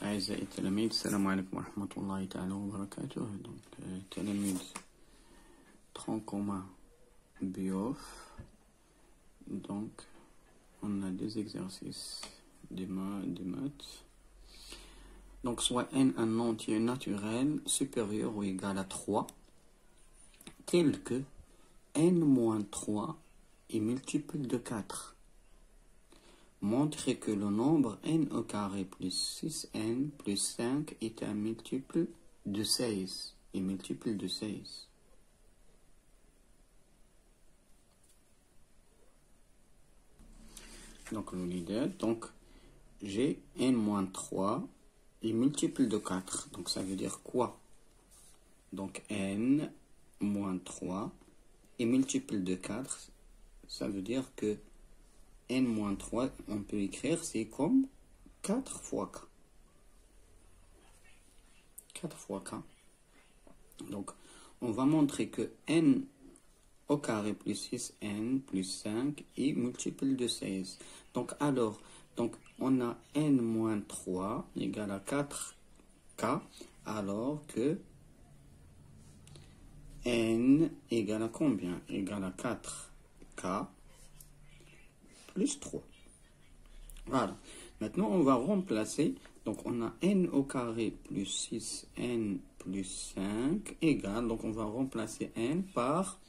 أعزائي التلاميذ، السلام عليكم ورحمة الله تعالى وبركاته. Donc, تلاميذ tronc commun BIOF. Donc, on a deux exercices de maths. Donc, soit n un entier naturel supérieur ou égal à 3, tel que n moins 3 est multiple de 4. Montrer que le nombre n au carré plus 6n plus 5 est un multiple de 16. Et multiple de 16. Donc, l'unité, donc, j'ai n moins 3 et multiple de 4. Donc, ça veut dire quoi? Donc, n moins 3 et multiple de 4, ça veut dire que n moins 3, on peut écrire, c'est comme 4 fois k. 4 fois k. Donc, on va montrer que n au carré plus 6n plus 5 est multiple de 16. Donc, alors, on a n moins 3 égale à 4k, alors que n égale à combien? Égale à 4k plus 3. Voilà. Maintenant, on va remplacer. Donc, on a n au carré plus 6n plus 5 égale. Donc, on va remplacer n par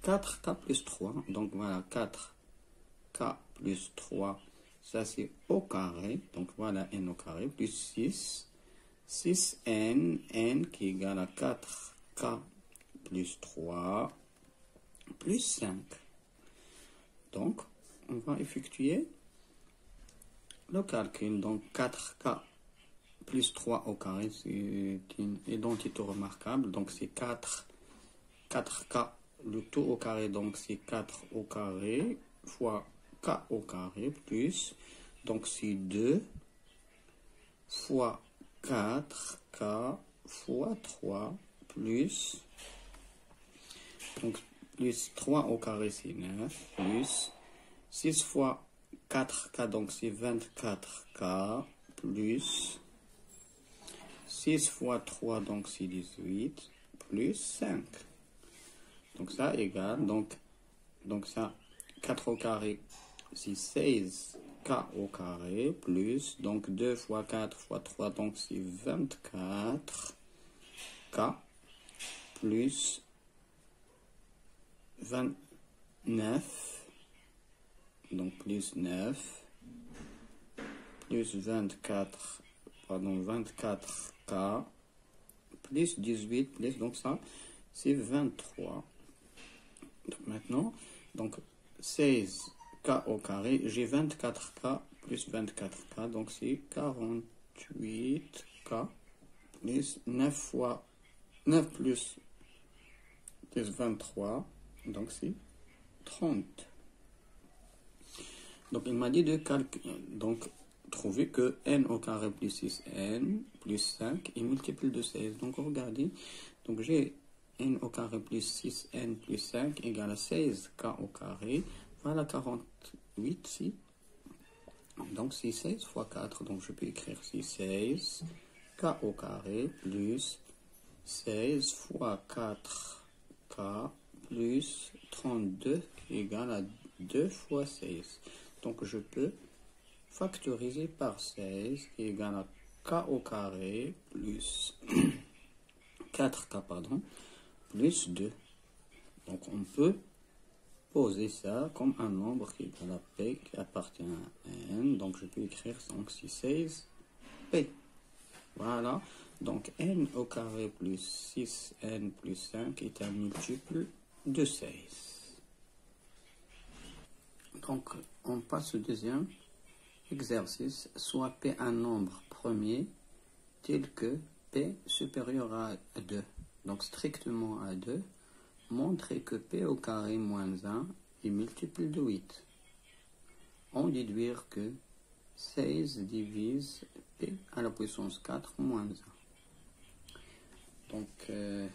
4k plus 3. Donc, voilà, 4k plus 3. Ça, c'est au carré. Donc, voilà, n au carré plus 6. 6n, n qui est égal à 4k plus 3 plus 5. Donc, on va effectuer le calcul. Donc, 4k plus 3 au carré, c'est une identité remarquable. Donc, c'est 4k, le tout au carré, donc c'est 4 au carré fois k au carré plus, donc c'est 2 fois 4k fois 3 plus, donc plus 3 au carré, c'est 9 plus 6 fois 4k, donc c'est 24k, plus 6 fois 3, donc c'est 18, plus 5. Donc ça égale, donc ça, 4 au carré, c'est 16k au carré, plus, donc 2 fois 4 fois 3, donc c'est 24k, plus 29, donc plus 9, plus 24, pardon, 24k, plus 18, plus, donc ça, c'est 23. Donc maintenant, donc 16k au carré, j'ai 24k plus 24k, donc c'est 48k, plus 9 fois 9 plus 23, donc c'est 30. Donc, il m'a dit de donc trouver que n au carré plus 6n plus 5 est multiple de 16. Donc, regardez. Donc, j'ai n au carré plus 6n plus 5 égale à 16k au carré. Voilà 48 ici. Donc, c'est 16 fois 4. Donc, je peux écrire ici 16k au carré plus 16 fois 4k plus 32 égale à 2 fois 16. Donc, je peux factoriser par 16 qui est égal à k au carré plus 4k, pardon, plus 2. Donc, on peut poser ça comme un nombre qui est égal à p qui appartient à n. Donc, je peux écrire donc c'est 16p. Voilà. Donc, n au carré plus 6n plus 5 est un multiple de 16. Donc, on passe au deuxième exercice. Soit P un nombre premier tel que P supérieur à 2. Donc, strictement à 2. Montrer que P au carré moins 1 est multiple de 8. On déduire que 16 divise P à la puissance 4 moins 1.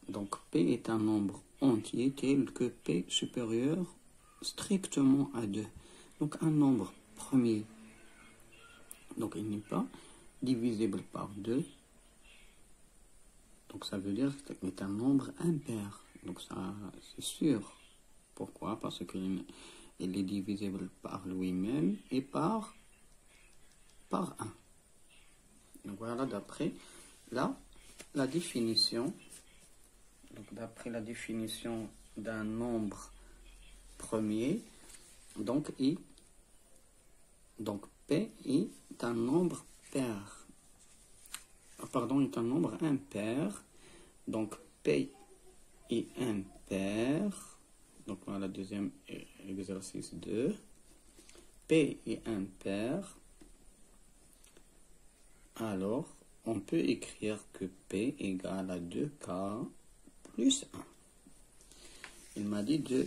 Donc, P est un nombre entier tel que P supérieur strictement à 2. Donc un nombre premier, donc il n'est pas divisible par 2. Donc ça veut dire qu'il est un nombre impair. Donc ça, c'est sûr. Pourquoi? Parce qu'il est divisible par lui-même et par 1. Donc voilà, d'après la définition. Donc d'après la définition d'un nombre premier, donc P est un nombre pair. Pardon, est un nombre impair. Donc P est impair. Donc voilà, deuxième exercice 2. P est impair. Alors, on peut écrire que P égale à 2K plus 1. Il m'a dit de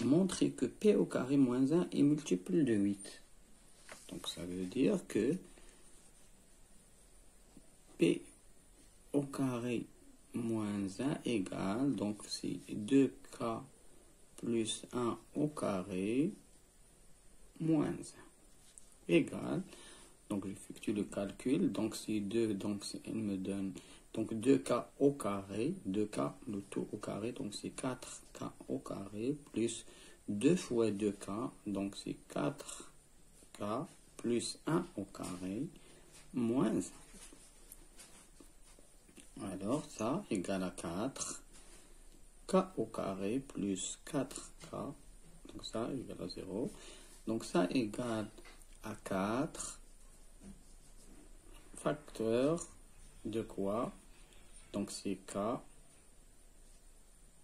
montrer que P au carré moins 1 est multiple de 8. Donc ça veut dire que P au carré moins 1 égale, donc c'est 2K plus 1 au carré moins 1 égale, donc j'effectue le calcul, donc c'est 2, donc il me donne donc 2K au carré, 2K, le tout au carré, donc c'est 4K au carré, plus 2 fois 2K, donc c'est 4K plus 1 au carré, moins 1. Alors ça égale à 4K au carré plus 4K, donc ça égale à 0. Donc ça égale à 4 facteur de quoi? Donc c'est K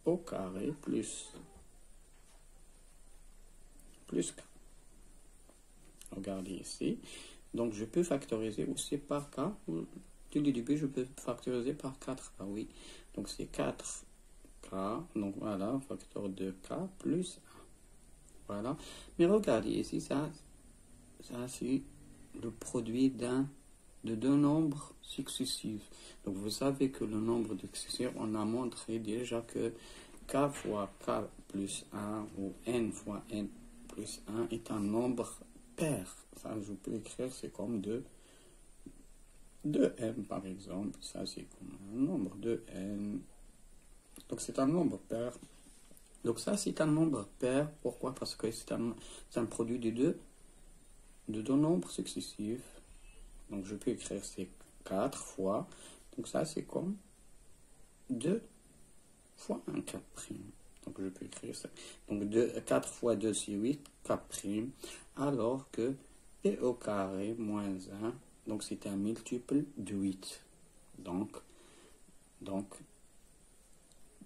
au carré plus K. Regardez ici. Donc je peux factoriser aussi par K. Dès le début, je peux factoriser par 4K, oui. Donc c'est 4K. Donc voilà, facteur de K plus 1. Voilà. Mais regardez ici, ça c'est le produit de deux nombres successifs. Donc vous savez que le nombre successifs, on a montré déjà que K fois K plus 1 ou N fois N plus 1 est un nombre pair. Ça, je peux écrire, c'est comme 2n par exemple. Ça, c'est comme un nombre de n. Donc c'est un nombre pair. Donc ça, c'est un nombre pair. Pourquoi? Parce que c'est un produit de deux nombres successifs. Donc je peux écrire c'est 4 fois. Donc ça, c'est comme 2 fois 1 4'. Donc je peux écrire ça. Donc 4 fois 2, c'est 8 4'. Alors que P au carré moins 1, donc c'est un multiple de 8. Donc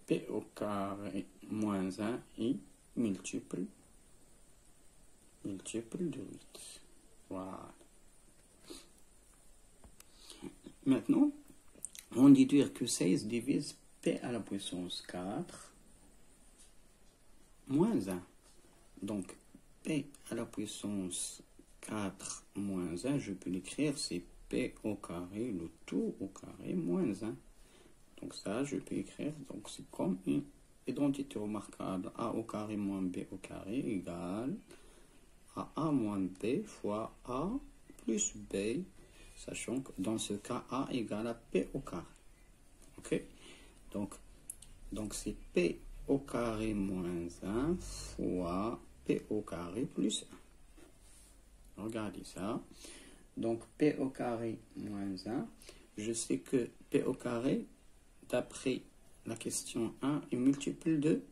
P au carré moins 1 est multiple de 8. Voilà. Maintenant, on déduire que 16 divise P à la puissance 4 moins 1. Donc, P à la puissance 4 moins 1, je peux l'écrire, c'est P au carré, le tout au carré, moins 1. Donc ça, je peux écrire, donc c'est comme une identité remarquable. A au carré moins B au carré égale à A moins B fois A plus B, sachant que dans ce cas, A égale à P au carré. Ok? Donc c'est P au carré moins 1 fois P au carré plus 1. Regardez ça. Donc P au carré moins 1. Je sais que P au carré, d'après la question 1, est un multiple de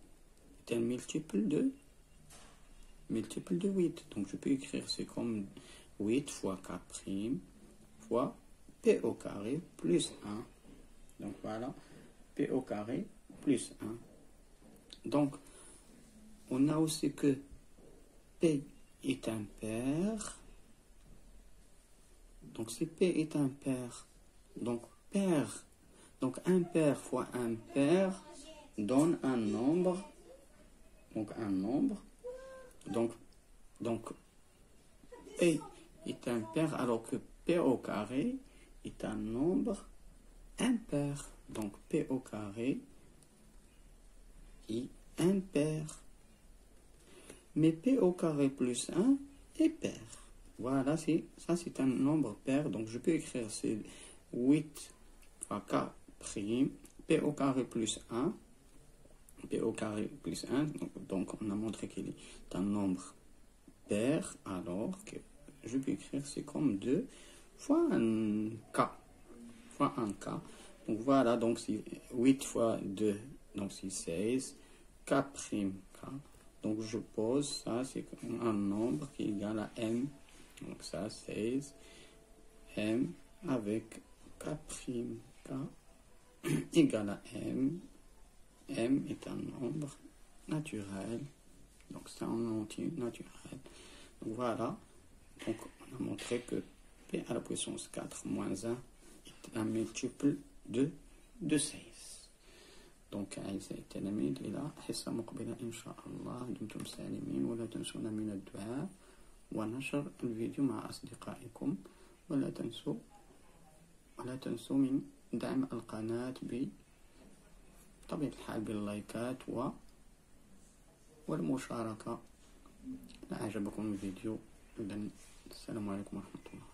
8. Donc je peux écrire, c'est comme 8 fois K' fois P au carré plus 1. Donc voilà, P au carré plus 1. Donc, on a aussi que P est impair. Donc, si P est impair, donc pair, donc impair fois impair donne un nombre. Donc P est impair alors que P au carré est un nombre impair. Donc P au carré est impair. mais P au carré plus 1 est pair. Voilà, ça c'est un nombre pair, donc je peux écrire c'est 8 fois K prime, P au carré plus 1, P au carré plus 1, donc on a montré qu'il est un nombre pair, alors que je peux écrire c'est comme 2 fois un K, fois un K. Donc voilà, donc c'est 8 fois 2, donc c'est 16, K prime K. Donc je pose ça, c'est un nombre qui est égal à M. Donc ça, 16, M avec K prime K égale à M. M est un nombre naturel. Donc c'est un entier naturel. Donc voilà. Donc on a montré que P à la puissance 4 moins 1 est un multiple de 16. دونك أعزائي التلاميذ إلى حصة مقبلة إن شاء الله. دمتم سالمين ولا تنسونا من الدعاء ونشر الفيديو مع أصدقائكم، ولا تنسوا من دعم القناة بطبيعة الحال باللايكات والمشاركة. إذا أعجبكم الفيديو إذن السلام عليكم ورحمة الله.